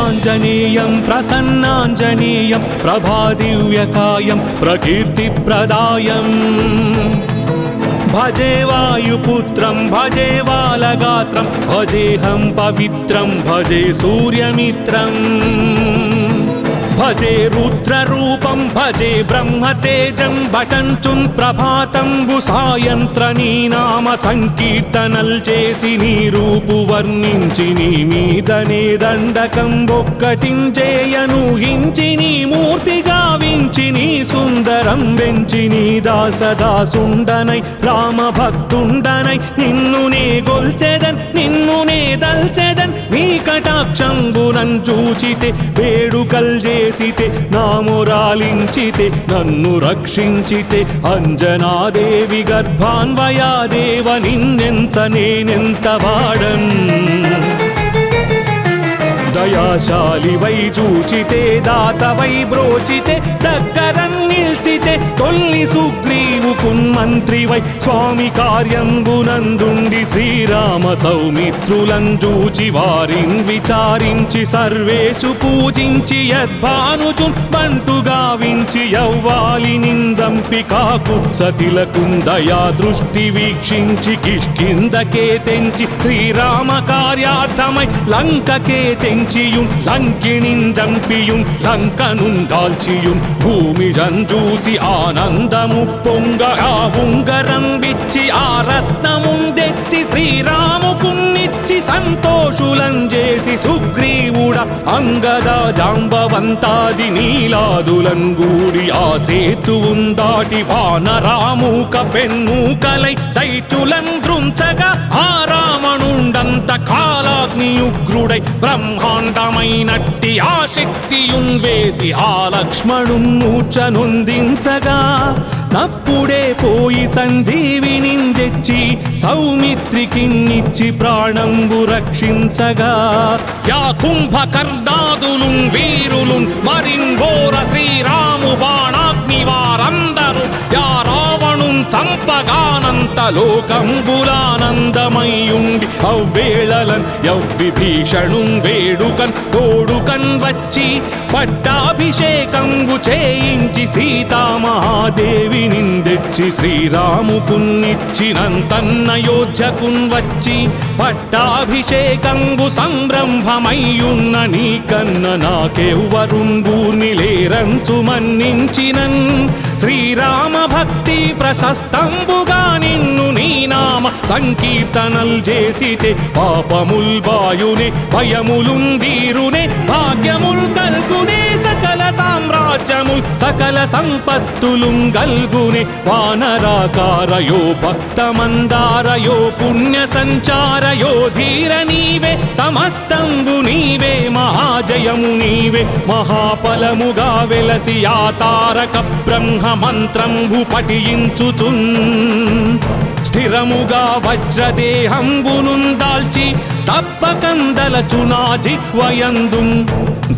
प्रसन्नाञ्जनेयं प्रसन्नाञ्जनेयं प्रभादिव्यकायं प्रकीर्तिप्रदायम् भजे वायुपुत्रं भजे बालगात्रं भजेऽहं पवित्रं भजे सूर्यमित्रम् भजे रुद्ररूपं भजे ब्रह्मतेजं भटञ्चुं प्रभातं सायंत्रनी नाम संकीर्तनल చేసి నీ రూపు వర్ణించి నీ మీదనే దండకం ఒక్కటించేయను హించి నీ మూర్తి గావించి నీ సుందరం వెంచి నీ దాసదాసుండనై రామ భక్తుండనై నిన్ను నే గొల్చెదన్ నిన్ను నే దల్చెదన్ నీ కటాక్షంబునన్ చూచితే వేడుకల్ చేసితే నామురాలించితే నన్ను రక్షించితే అంజనాదేవి గర్భాన్వయాదేవ నిన్నెంత నేనెంత వాడన్ దయాశాలివై చూచితే దాతవై బ్రోచితే దగ్గరన్ నిల్చితే తొల్లి సుగ్రీవుకున్ మంత్రివై స్వామి కార్యంబునందుండి శ్రీరామ సౌమిత్రులం చూచి వారిన్ విచారించి సర్వేషు పూజించి యద్భానుచున్ బంటుగా వించి యవ్వాలి నిందంపి కాకు సతిలకున్ దయా దృష్టి వీక్షించి కిష్కిందకే తెంచి శ్రీరామ కార్యార్థమై లంకకే తెంచి లంకిణిన్ జంపియుం లంకనున్ కాల్చియుం భూమి జంజూసి ఆనందము పొంగ ఆ ఉంగరం విచ్చి ఆ రత్నమున్ తెచ్చి శ్రీరాముకున్నిచ్చి సంతోషులం చేసి సుగ్రీవుడ అంగద జాంబవంతాది నీలాదులం గూడి ఆ సేతువున్ దాటి వానరామూక పెన్మూకలై దైత్యులం దృంచగా ఆ రావణుండంత కాలాగ్నియుగ్రుడై బ్రహ్మాండమైనట్టి ఆ శక్తియున్ వేసి ఆ లక్ష్మణున్ మూర్ఛనొందించగా తప్పుడే పోయి సంజీవిని తెచ్చి సౌమిత్రికిన్నిచ్చి ప్రాణంబు రక్షించగా యా కుంభకర్ణాదులున్ వీరులున్ మరింఘోర శ్రీరాము బాణాగ్ని వారందరూ యా రావణున్ చంపగానంత లోకంబులానందమయ్యుండి అవ్వేళలన్ యవ్విభీషణున్ వేడుకన్ తోడుకన్ వచ్చి పట్టాభిషేకంబు చేయించి సీతామహాదేవి నిందెచ్చి శ్రీరాముకున్నిచ్చినంతన్నయోధ్యకున్ వచ్చి పట్టాభిషేకంబు సంరంభమయ్యున్న నీకన్న నాకెవ్వరున్ గూర్ని లేరంచు మన్నించినన్ శ్రీరామ భక్తి ప్రశస్తంబుగా నిన్ను నీ నామ సంకీర్తనల్ చేసితే పాపముల్ బాయునే భయములున్ దీరునే భాగ్యముల్ కల్గునే సకల సామ్రాజ్యముల్ సకల సంపత్తులుం గల్గునే వానరాకారయో భక్తమందారయో పుణ్య సంచారయో ధీర నీవే సమస్తంబు నీవే మహాజయము నీవే మహాఫలముగా వెలసి ఆ తారక బ్రహ్మ మంత్రంబు పఠించుచున్ స్థిరముగా వజ్రదేహంబునున్ దాల్చి తప్పకందలచునా జిహ్వయందుం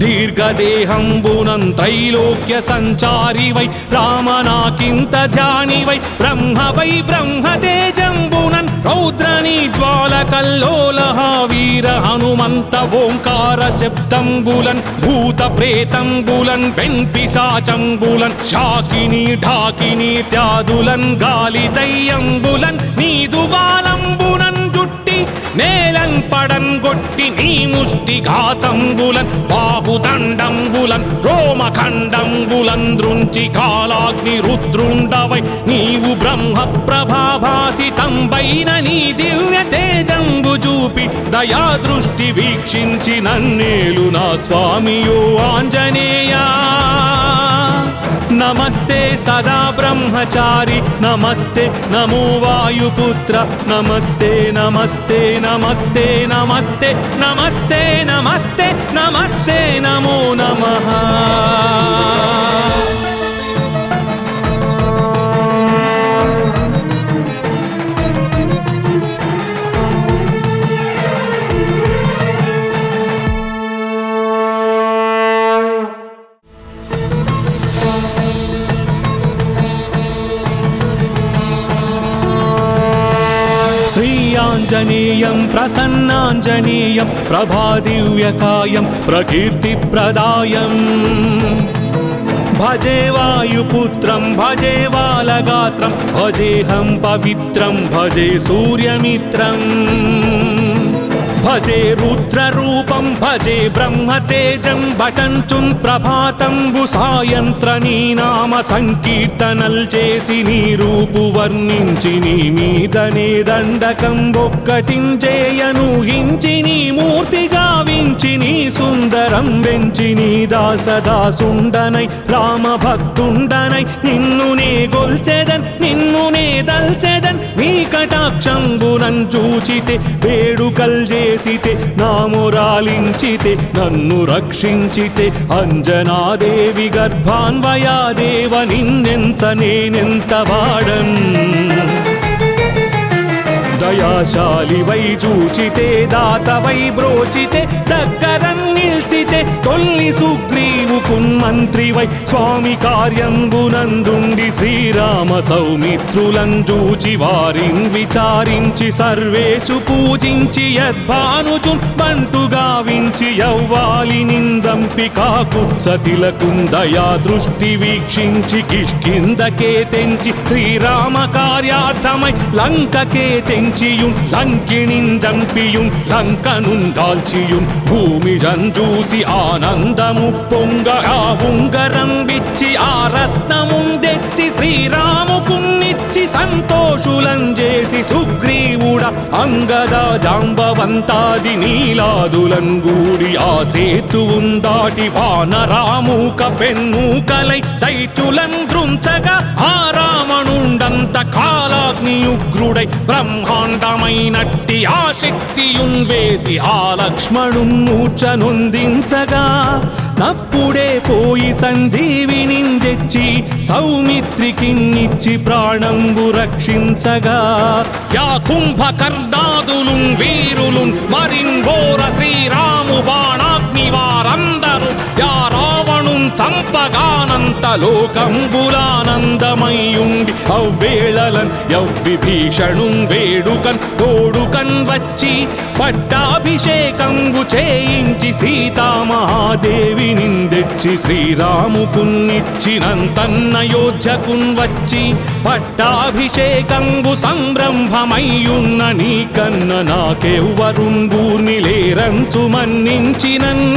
దీర్ఘదేహంబునం త్రైలోక్య సంచారివై రామనాకింత ధ్యానివై బ్రహ్మవై బ్రహ్మతేజంబునన్ రౌద్రనీ జ్వాలకల్లోలహ వీర హనుమంత ఓంకార శబ్దంబులన్ భూత ప్రేతంబులన్ పెన్పిశాచంబులన్ శాకిని ఢాకిని త్యాదులన్ గాలి దయ్యంబులన్ నీదు బాలంబునన్ జుట్టి నేలన్ పడన్ గొట్టి నీ ముష్టి ఘాతంబులన్ బాహుదండంబులన్ రోమఖండంబులన్ దృంచి కాలాగ్ని రుద్రుండవై నీవు బ్రహ్మ ప్రభాభాసితంబైన నీ దివ్య తేజంబు చూపి దయా దృష్టి వీక్షించి నన్నేలు నా స్వామియో ఆంజనేయా నమస్తే సదా బ్రహ్మచారి నమస్తే నమో వాయుపుత్ర నమస్తే నమస్తే నమస్తే నమస్తే నమస్తే నమస్తే నమస్తే నమో నమః श्रीयाञ्जनेयं प्रसन्नाञ्जनेयं प्रभादिव्यकायं प्रकीर्तिप्रदायम् भजे वायुपुत्रं भजे बालगात्रं भजेऽहं पवित्रं भजे सूर्यमित्रम् भजे रुद्ररूपं भजे ब्रह्मतेजं बटञ्चुन् प्रभाతంబు సాయంత్ర నీ నామ సంకీర్తనల్ చేసి నీ రూపు వర్ణించి నీ మీదనే దండకం ఒక్కటించేయను హించి నీ మూర్తి గావించి నీ సుందరం వెంచి నీ దాసదాసుండనై రామ భక్తుండనై నిన్ను నే గొల్చెదన్ నిన్ను నే దల్చెదన్ నీ కటాక్షంబునన్ చూచితే వేడుకల్ చేసితే నా మొరాలించితే నన్ను రక్షించితే అంజనాదేవి గర్భాన్వయాదేవ నిన్నెంత నేనెంత వాడన్ దయాశాలి వై చూచితే దాత వై బ్రోచితే దగ్గరన్ నిల్చితే తొల్లి సుగ్రీవుకున్ మంత్రి వై స్వామి కార్యంబునందుండి శ్రీరామ సౌమిత్రులను చూచి వారిన్ విచారించి సర్వేషు పూజించి యద్భానుజున్ బంటు గావించి యవ్వాలి నిందంపి కాకుత్సతిలకున్ దయా దృష్టి వీక్షించి కిష్కిందకే తెంచి శ్రీరామ కార్యార్థమై లంకకే తెంచియుం లంకిణిన్ జంపియుం లంకనున్ గాల్చియుం భూమి జంజూసి ఆనందము పొంగ ఆ ఉంగరం విచ్చి ఆ రత్నముం తెచ్చి శ్రీరాముకున్నిచ్చి సంతోషులం చేసి సుగ్రీవుడ అంగద జాంబవంతాది నీలాదులం గూడి ఆ సేతువుం దాటి వానరామూక పెన్మూకలై దైత్యులం దృంచగా ఆ రావణుండంత కాలాగ్ని ఉగ్రుడై బ్రహ్మాండమైనట్టి ఆ శక్తియున్ వేసి ఆ లక్ష్మణున్ మూర్ఛనొందించగా నప్పుడే పోయి సంజీవిని తెచ్చి సౌమిత్రికిన్నిచ్చి ప్రాణంబు రక్షించగా యా కుంభకర్ణాదులున్ వీరులున్ మరిన్ఘోర శ్రీరాము బాణాగ్ని వారందరూ యా రావణున్ చంపగానంత లోకంబులానందమయ్యుండి అవ్వేళలన్ యవ్విభీషణున్ వేడుకన్ తోడుకన్ వచ్చి పట్టాభిషేకంబు చేయించి సీతామహాదేవి నిందెచ్చి శ్రీరాముకున్నిచ్చినంతన్నయోధ్యకున్ వచ్చి పట్టాభిషేకంబు సంరంభమయ్యున్న నీకన్న నాకెవ్వరుంగూర్ని లేరంచు మన్నించినన్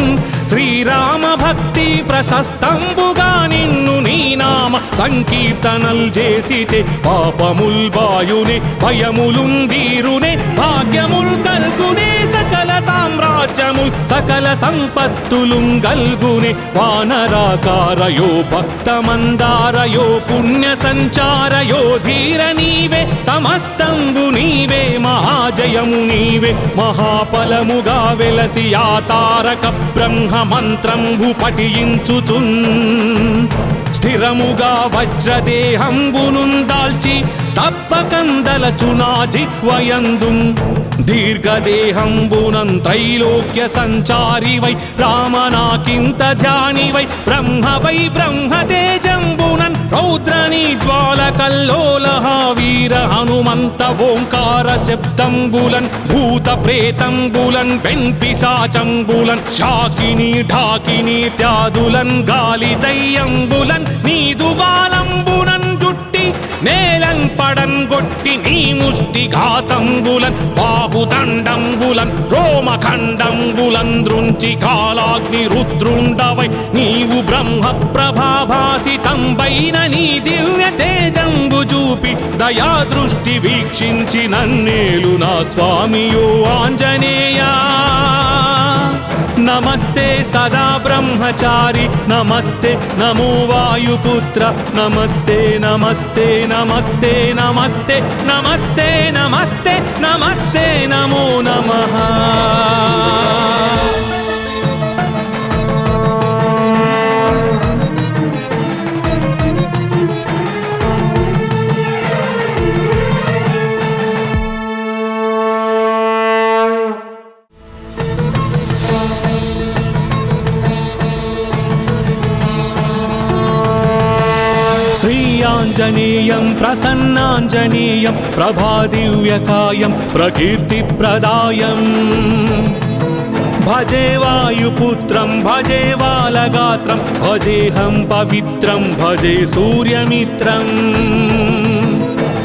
శ్రీరామ భక్తి ప్రశస్తంబుగా నిన్ను నీ నామ సంకీర్తనల్ చేసితే పాపముల్ బాయునే భయములుందీరునే భాగ్యముల్ కల్గునే సకల సామ్రాజ్యముల్ సకల సంపత్తులుం గల్గునే వానరాకారయో భక్తమందారయో పుణ్య సంచారయో ధీర నీవే సమస్తంబు నీవే మహాజయము నీవే మహాఫలముగా వెలసి ఆ తారక బ్రహ్మ మంత్రంబు పఠించుచున్ స్థిరముగా వజ్రదేహంబునున్ దాల్చి తప్పకందలచునా జిహ్వయందు దీర్ఘదేహంబునం త్రైలోక్య సంచారి వై రామనాకింత ధ్యాని వై బ్రహ్మ వై బ్రహ్మతేజంబునన్ రౌద్రనీ జ్వాల కల్లోలహ వీర హనుమంత ఓంకార శబ్దంబులన్ భూత ప్రేతంబులన్ వెంపిశాచంబులన్ శాకిని ఢాకిని త్యాదులన్ గాలి దయ్యంబులన్ నీదు బాలంబునన్ జుట్టి నేలం పడన్ గొట్టి నీ ముష్టి ఘాతంబులన్ బాహుదండంబులన్ రోమఖండంబులన్ దృంచి కాలాగ్ని రుద్రుండవై నీవు బ్రహ్మ ప్రభాభాసితంబైన నీ దివ్య తేజంబు చూపి దయా దృష్టి వీక్షించి నన్నేలు నా స్వామియో ఆంజనేయా నమస్తే సదా బ్రహ్మచారి నమస్తే నమో వాయుపుత్ర నమస్తే నమస్తే నమస్తే నమస్తే నమస్తే నమస్తే నమస్తే నమో నమః వీరాంజనేయం ప్రసన్నాంజనేయం ప్రభాదివ్యకాయం ప్రకీర్తిప్రదాయం భజే వాయుపుత్రం భజే బాలగాత్రం భజేహం పవిత్రం భజే సూర్యమిత్రం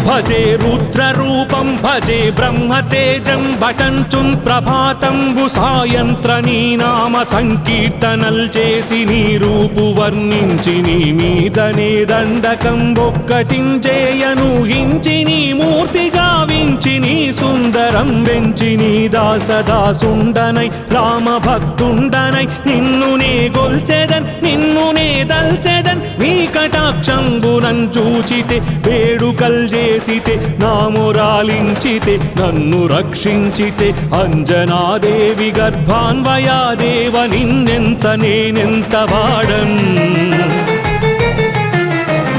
భజే రుద్రరూపం భజే బ్రహ్మతేజం భటంచున్ ప్రభాతంబు సాయంత్ర నీ నామ సంకీర్తనల్ చేసి నీ రూపు వర్ణించి నీ మీదనే దండకం ఒక్కటించేయను హించి నీ మూర్తి గావించి నీ సుందరం వెంచి నీ దాసదాసుండనై రామ భక్తుండనై నిన్ను నే గొల్చెదన్ నిన్ను నే దల్చెదన్ నీ కటాక్షంబునం చూచితే వేడుకల్ చేసితే నామురాలించితే నన్ను రక్షించితే అంజనాదేవి గర్భాన్వయాదేవ నిన్నెంత నేనెంత వాడన్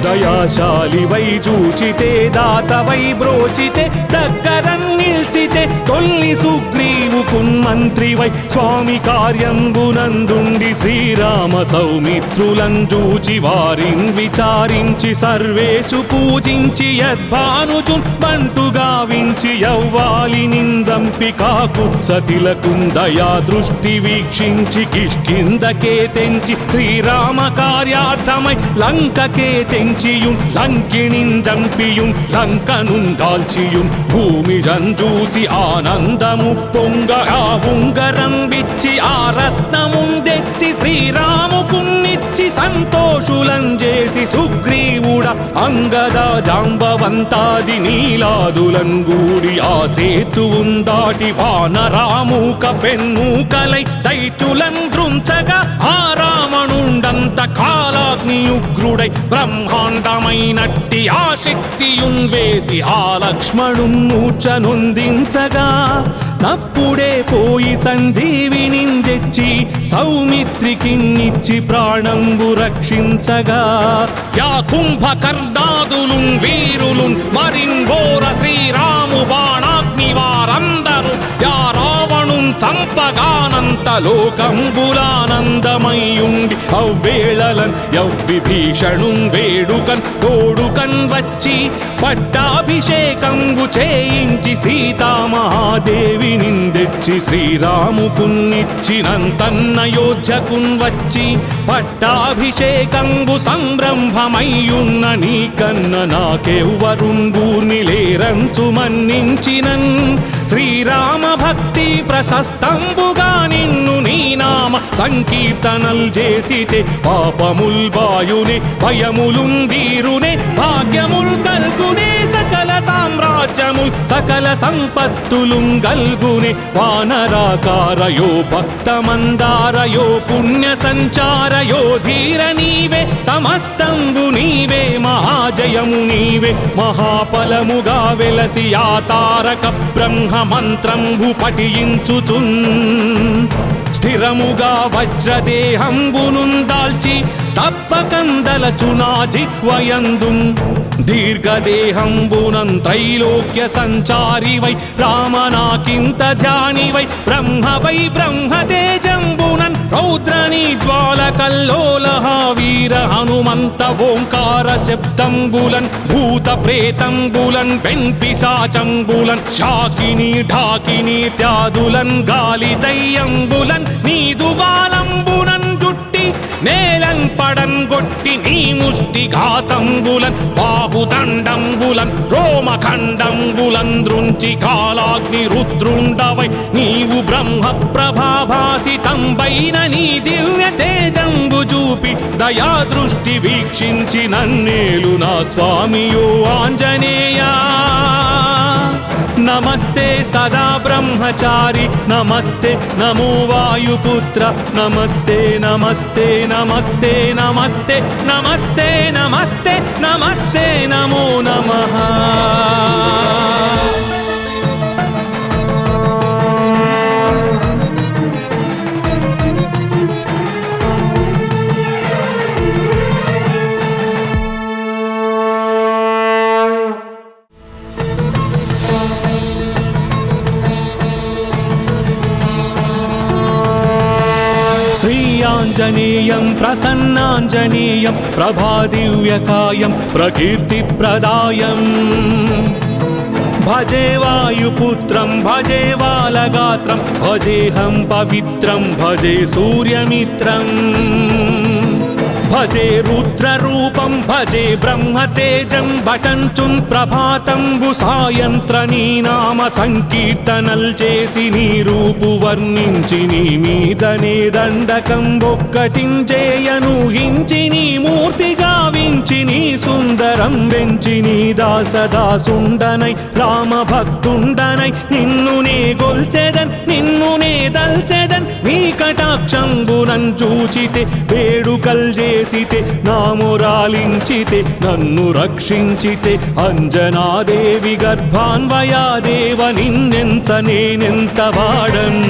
దయాశాలి వై చూచితే దాతవై బ్రోచితే దగ్గరం నిల్చితే తొల్లి సుగ్రీవు కున్మంత్రి వై స్వామి కార్యంబునందుండి శ్రీరామ సౌమిత్రులం చూచి వారిన్ విచారించి సర్వేషు పూజించి యద్భానుజున్ బంటు గావించి యవ్వాలి నిందంపి కాకుత్సతిలకుం దయా దృష్టి వీక్షించి కిష్కిందకే తెంచి శ్రీరామ కార్యార్థమై లంకకే తెంచియుం లంకిణిన్ జంపియుం లంకనుం దాల్చియుం భూమి జంజూసి ఆనందము పొంగ ఆ ఉంగరం విచ్చి ఆ రత్నముం తెచ్చి శ్రీరాముకున్నిచ్చి సంతోషులం చేసి సుగ్రీవుడ అంగద జాంబవంతాది నీలాదులం గూడి ఆ సేతువుం దాటి వానరామూక పెన్మూకలై దైత్యులం దృంచగా ఆ రావణుండంత కాలాగ్నియుగ్రుడై బ్రహ్మాండమైనట్టి ఆ శక్తియున్ వేసి ఆ లక్ష్మణున్ మూర్ఛనొందించగా తప్పుడే పోయి సంజీవిని తెచ్చి సౌమిత్రికిన్నిచ్చి ప్రాణంబు రక్షించగా యా కుంభకర్ణాదులున్ వీరులున్ మరింఘోర శ్రీరాము బాణాగ్ని వారందరూ యా రావణున్ చంపగానంత లోకంబులానందమయ్యుండి అవ్వేళలన్ యవ్విభీషణున్ వేడుకన్ తోడుకన్ వచ్చి పట్టాభిషేకంబు చేయించి సీతామహాదేవి నిందెచ్చి శ్రీరాముకున్నిచ్చినంతన్నయోధ్యకున్ వచ్చి పట్టాభిషేకంబు సంరంభమయ్యున్న నీకన్న నాకెవ్వరుంగూర్ని లేరంచు మన్నించినన్ శ్రీరామ భక్తి ప్రశస్తంబుగా నిన్ను నీ నామ సంకీర్తనల్ చేసితే పాపముల్ బాయునే భయములున్ వీరునే భాగ్యముల్ కల్గునే సకల సామ్రాజ్యముల్ సకల సంపత్తులుం గల్గునే వానరాకారయో భక్తమందారయో పుణ్య సంచారయో ధీర నీవే సమస్తంబు నీవే మహాజయము నీవే మహాఫలముగా వెలసి ఆ తారక బ్రహ్మ మంత్రంబు పఠించుచున్ స్థిరముగా వజ్రదేహంబునున్ దాల్చి తప్పకందలచునా జిహ్వయందున్ దీర్ఘదేహంబునం త్రైలోక్య సంచారివై రామనాకింత ధ్యానివై బ్రహ్మవై బ్రహ్మతేజంబునన్ రౌద్రనీ జ్వాలకల్లోలహ వీర హనుమంత ఓంకార శబ్దంబులన్ భూత ప్రేతంబులన్ పెన్పిశాచంబులన్ శాకిని ఢాకిని త్యాదులన్ గాలి దయ్యంబులన్ నీదు బాలంబునన్ జుట్టి నేలన్ పడన్ గొట్టి నీ ముష్టి ఘాతంబులన్ బాహుదండంబులన్ రోమఖండంబులన్ దృంచి కాలాగ్ని రుద్రుండవై నీవు బ్రహ్మ ప్రభాభాసితంబైన నీ దివ్య తేజంబు చూపి దయా దృష్టి వీక్షించి నన్నేలు నా స్వామియో ఆంజనేయా నమస్తే సదా బ్రహ్మచారి నమస్తే నమో వాయుపుత్ర నమస్తే నమస్తే నమస్తే నమస్తే నమస్తే నమస్తే నమస్తే నమో నమః ఆంజనేయం ప్రసన్నాంజనేయం ప్రభాదివ్యకాయం ప్రకీర్తిప్రదాయం భజే వాయుపుత్రం భజే బాలగాత్రం భజేహం పవిత్రం భజే సూర్యమిత్రం భజే రుద్రరూపం భజే బ్రహ్మతేజం భటంచుం ప్రభాతంబు సాయంత్ర నీ నామ సంకీర్తనల్ చేసి నీ రూపు వర్ణించి నీ మీదనే దండకం ఒక్కటించేయను హించి నీ మూర్తి గావించి నీ సుందరం వెంచి నీ దాసదాసుండనై రామ భక్తుండనై నిన్ను నే గొల్చెదన్ నిన్ను నే దల్చెదన్ నీ కటాక్షంబునన్ చూచితే వేడుకల్ చేసితే నామురాలించితే నన్ను రక్షించితే అంజనాదేవి గర్భాన్వయాదేవ నిన్నెంత నేనెంత వాడన్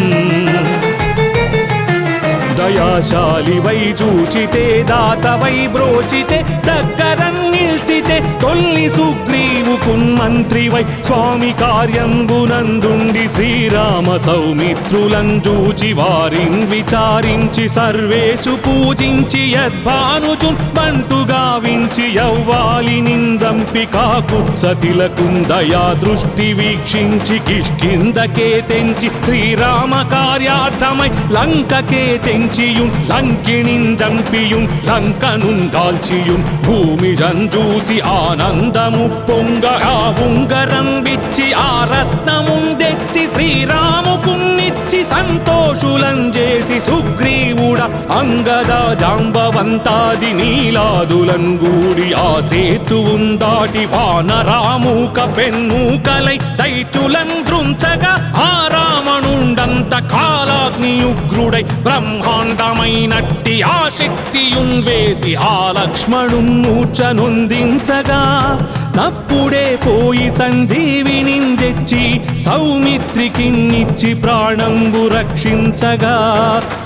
దయాశాలివై చూచితే దాతవై బ్రోచితే దగ్గరన్ నిల్చితే తొల్లి సుగ్రీవుకున్ మంత్రివై స్వామి కార్యంబునందుండి శ్రీరామ సౌమిత్రులం చూచి వారిన్ విచారించి సర్వేషు పూజించి యద్భానుచున్ బంటుగా వించి యవ్వాలి నిందంపి కాకు సతిలకున్ దయా దృష్టి వీక్షించి కిష్కిందకే తెంచి శ్రీరామ కార్యార్థమై లంకకే తెంచియుం లంకిణిన్ జంపియుం లంకనున్ కాల్చియుం భూమి జంజూసి ఆనందము పొంగగా ఉంగరం విచ్చి ఆ రత్నముం తెచ్చి శ్రీరాముకున్నిచ్చి సంతోషులం చేసి సుగ్రీవుడ అంగద జాంబవంతాది నీలాదులం గూడి ఆ సేతువుం దాటి వానరామూక పెన్మూకలై దైత్యులం దృంచగా ఆ రావణుండంత కాలాగ్నియుగ్రుడై బ్రహ్మాండమైనట్టి ఆ శక్తియున్ వేసి ఆ లక్ష్మణున్ మూర్ఛనొందించగా తప్పుడే పోయి సంజీవిని తెచ్చి సౌమిత్రికిన్నిచ్చి ప్రాణంబు రక్షించగా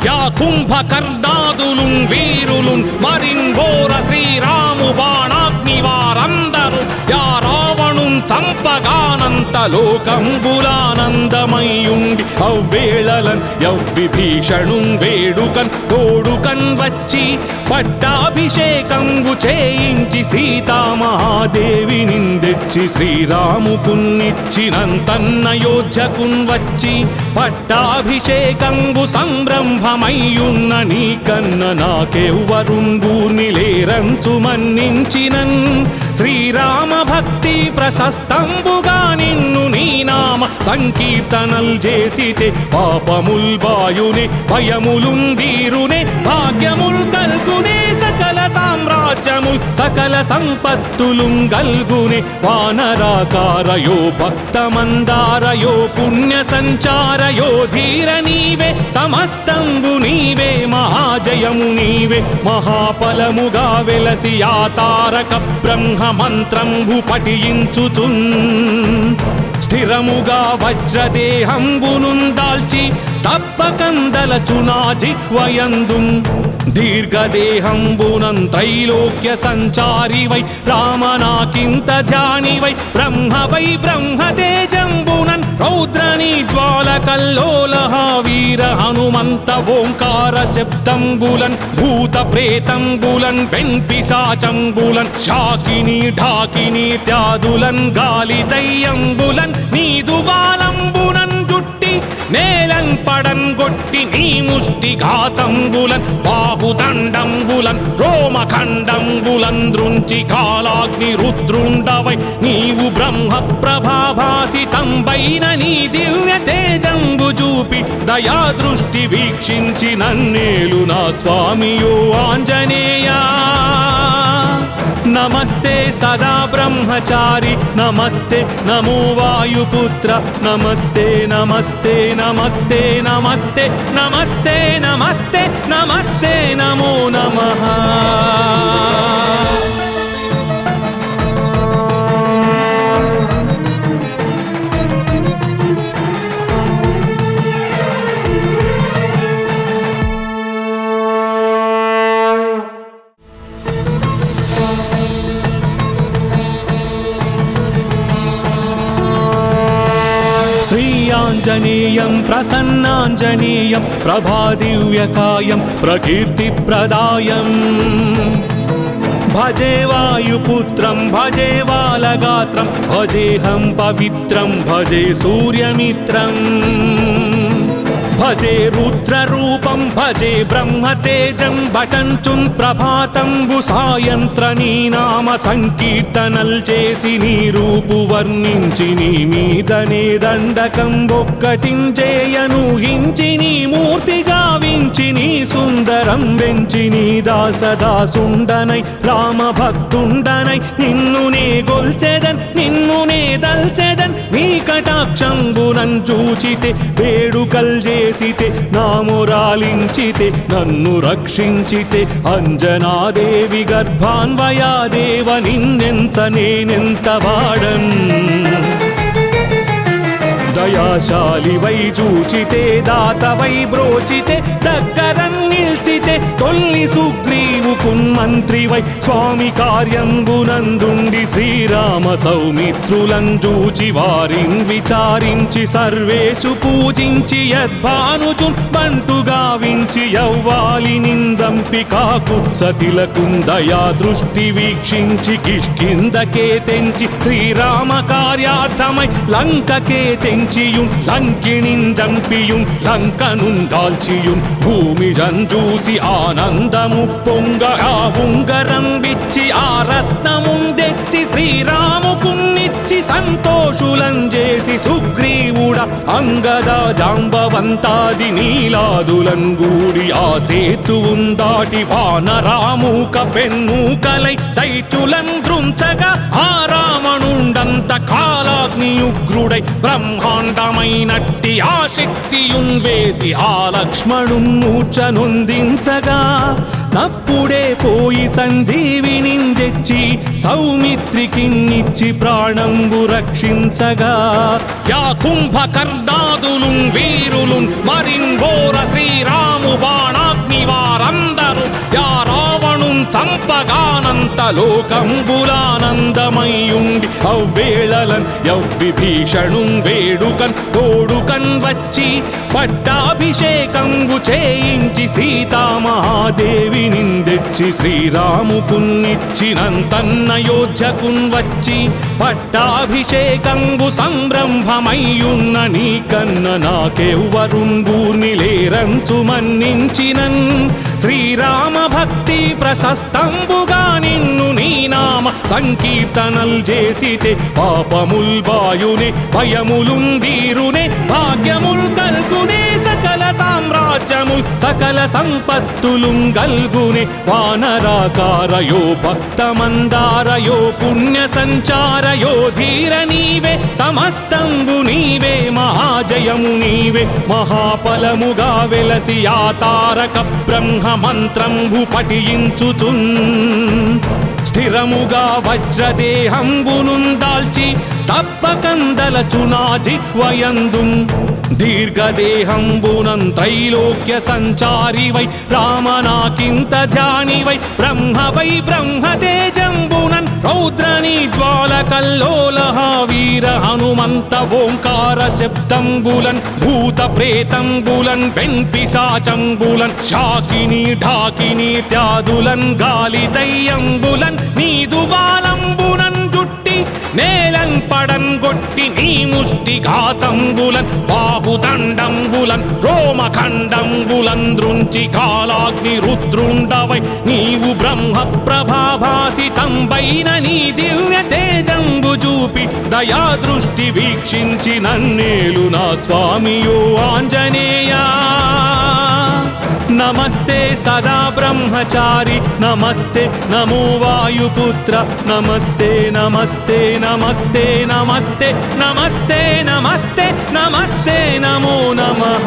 యా కుంభకర్ణాదులున్ వీరులున్ మరిన్ ఘోర శ్రీరాము బాణాగ్ని వారందరూ యా రావణున్ చంపగానంత లోకంబులానందమయ్యుండి అవ్వేళలన్ యవ్విభీషణున్ వేడుకన్ తోడుకన్ వచ్చి పట్టాభిషేకంబు చేయించి సీతామహాదేవి నిందెచ్చి శ్రీరాముకున్నిచ్చినంతన్నయోధ్యకున్ వచ్చి పట్టాభిషేకంబు సంరంభమయ్యున్న నీకన్న నాకెవ్వరున్ గూర్నిలేరంచు మన్నించినన్ శ్రీరామ భక్తి ప్రశస్తంబుగా నిన్ను నీ నామ సంకీర్తనల్ చేసితే పాపముల్ బాయునే భయములున్ వీరునే భాగ్యముల్ కల్గునే సకల సామ్రాజ్యముల్ సకల సంపత్తులుం గల్గునే వానరాకారయో భక్తమందారయో పుణ్య సంచారయో ధీర నీవే సమస్తంబు నీవే మహాజయము నీవే మహాఫలముగా వెలసి ఆ తారక బ్రహ్మ మంత్రంబు పఠించుచున్ స్థిరముగా వజ్రదేహంబునున్ దాల్చి తప్పకందలచునా జిహ్వయందున్ దీర్ఘదేహంబునన్ త్రైలోక్య సంచారివై రామనాకింత ధ్యానివై బ్రహ్మవై బ్రహ్మతేజంబునన్ రౌద్రనీ జ్వాలకల్లోలహ వీర హనుమంత ఓంకార శబ్దంబులన్ భూత ప్రేతంబులన్ వెంపిశాచంబులన్ శాకిని ఢాకిని త్యాదులన్ గాలి దయ్యంబులన్ నీదుగాలంబునన్ జుట్టి నేలన్ పడన్ గొట్టి నీ ముష్టి ఘాతంబులన్ బాహుదండంబులన్ రోమఖండంబులన్ దృంచి కాలాగ్ని రుద్రుండవై నీవు బ్రహ్మ ప్రభాభాసితంబైన నీ దివ్య తేజంబు చూపి దయా దృష్టి వీక్షించి నన్నేలు నా స్వామియో ఆంజనేయా నమస్తే సదా బ్రహ్మచారి నమస్తే నమో వాయుపుత్ర నమస్తే నమస్తే నమస్తే నమస్తే నమస్తే నమస్తే నమస్తే నమో నమః శ్రీయాంజనేయం ప్రసన్నాంజనేయం ప్రభాదివ్యకాయం ప్రకీర్తిప్రదాయం భజే వాయుపుత్రం భజే బాలగాత్రం భజేహం పవిత్రం భజే సూర్యమిత్రం భజే రుద్రరూపం భజే బ్రహ్మతేజం భటంచున్ ప్రభాతంబు సాయంత్ర నీ నామ సంకీర్తనల్ చేసి నీ రూపు వర్ణించి నీ మీదనే దండకం ఒక్కటించేయను హించి నీ మూర్తి గావించి నీ సుందరం వెంచి నీ దాసదాసుండనై రామ భక్తుండనై నిన్ను నే గొల్చెదన్ నిన్ను నే దల్చెదన్ నీ కటాక్షంబునం చూచితే వేడుకల్ చేసితే నామురాలించితే నన్ను రక్షించితే అంజనాదేవి గర్భాన్వయాదేవ నిన్నెంత నేనెంత వాడన్ దయాశాలి వై చూచితే దాత వై బ్రోచితే దగ్గరం నిల్చితే తొల్లి సుగ్రీవు కున్మంత్రి వై స్వామి కార్యంబునందుండి శ్రీరామ సౌమిత్రులను చూచి వారిన్ విచారించి సర్వేషు పూజించి యద్భానుచున్ బంటు గావించి యవ్వాలి నిందంపి కాకుత్సతిలకుం దయా దృష్టి వీక్షించి కిష్కిందకే తెంచి శ్రీరామ కార్యార్థమై లంకకే తెంచియున్ లంకిణిన్ జంపియున్ లంకనున్ దాల్చియున్ భూమి జంజూసి ఆనందము పొంగ ఆ ఉంగరం విచ్చి ఆ రత్నమున్ తెచ్చి శ్రీరాముకున్నిచ్చి సంతోషులం చేసి సుగ్రీవుడ అంగద జాంబవంతాది నీలాదులం గూడి ఆ సేతువున్ దాటి వానరామూక పెన్మూకలై దైత్యులం దృంచగా ఆ రావణుండంత కాలాగ్నియుగ్రుడై బ్రహ్మాండమైనట్టి ఆ శక్తియున్ వేసి ఆ లక్ష్మణున్ మూర్ఛనొందించగా తప్పుడే పోయి సంజీవిని తెచ్చి సౌమిత్రికిన్నిచ్చి ప్రాణంబు రక్షించగా యా కుంభకర్ణాదులు వీరులు మరింబోర శ్రీరాము బాణాగ్ని వారందరూ యా రావణున్ చంపగానంత లోకంబులానందమయ్యుండి అవ్వేళలన్ యవ్విభీషణున్ వేడుకన్ తోడుకన్ వచ్చి పట్టాభిషేకంబు చేయించి సీతామహాదేవి నిందెచ్చి శ్రీరాముకున్నిచ్చినంతన్నయోధ్యకున్ వచ్చి పట్టాభిషేకంబు సంరంభమయ్యున్న నీకన్న నాకెవ్వరుంగూర్ని లేరంచు మన్నించినన్ శ్రీరామ భక్తి ప్రశస్తంబుగా నిన్ను నీ నామ సంకీర్తనల్ చేసితే పాపముల్ బాయునే భయములుందీరునే భాగ్యముల్ కల్గునే సకల సామ్రాజ్యముల్ సకల సంపత్తులు గల్గునే వానరాకారయో భక్తమందారయో పుణ్య సంచారయో ధీర నీవే సమస్తంబు నీవే మహాజయము నీవే మహాఫలముగా వెలసి ఆ తారక బ్రహ్మ మంత్రంబు పఠించుచున్ స్థిరముగా వజ్రదేహంబునున్ దాల్చి తప్పకందలచునా జిహ్వయందు దీర్ఘదేహంబునం త్రైలోక్య సంచారి వై రామనాకింత ధ్యాని వై బ్రహ్మతేజంబునన్ రౌద్రని జ్వాల కల్లోలహ వీర హనుమంత ఓంకార శబ్దంబులన్ భూత ప్రేతంబులన్ వెంపిశాచంబులన్ శాకిని ఢాకిని త్యాదులన్ గాలి దయ్యంబులన్ నీదు బాలంబునన్ జుట్టి నేలం పడన్ గొట్టి నీ ముష్టి ఘాతంబులన్ బాహుదండంబులన్ రోమఖండంబులన్ దృంచి కాలాగ్ని రుద్రుండవై నీవు బ్రహ్మ ప్రభాభాసితంబైన నీ దివ్య తేజంబు చూపి దయా దృష్టి వీక్షించి నన్నేలు నా స్వామియో ఆంజనేయా నమస్తే సదా బ్రహ్మచారి నమస్తే నమో వాయుపుత్ర నమస్తే నమస్తే నమస్తే నమస్తే నమస్తే నమస్తే నమస్తే నమో నమః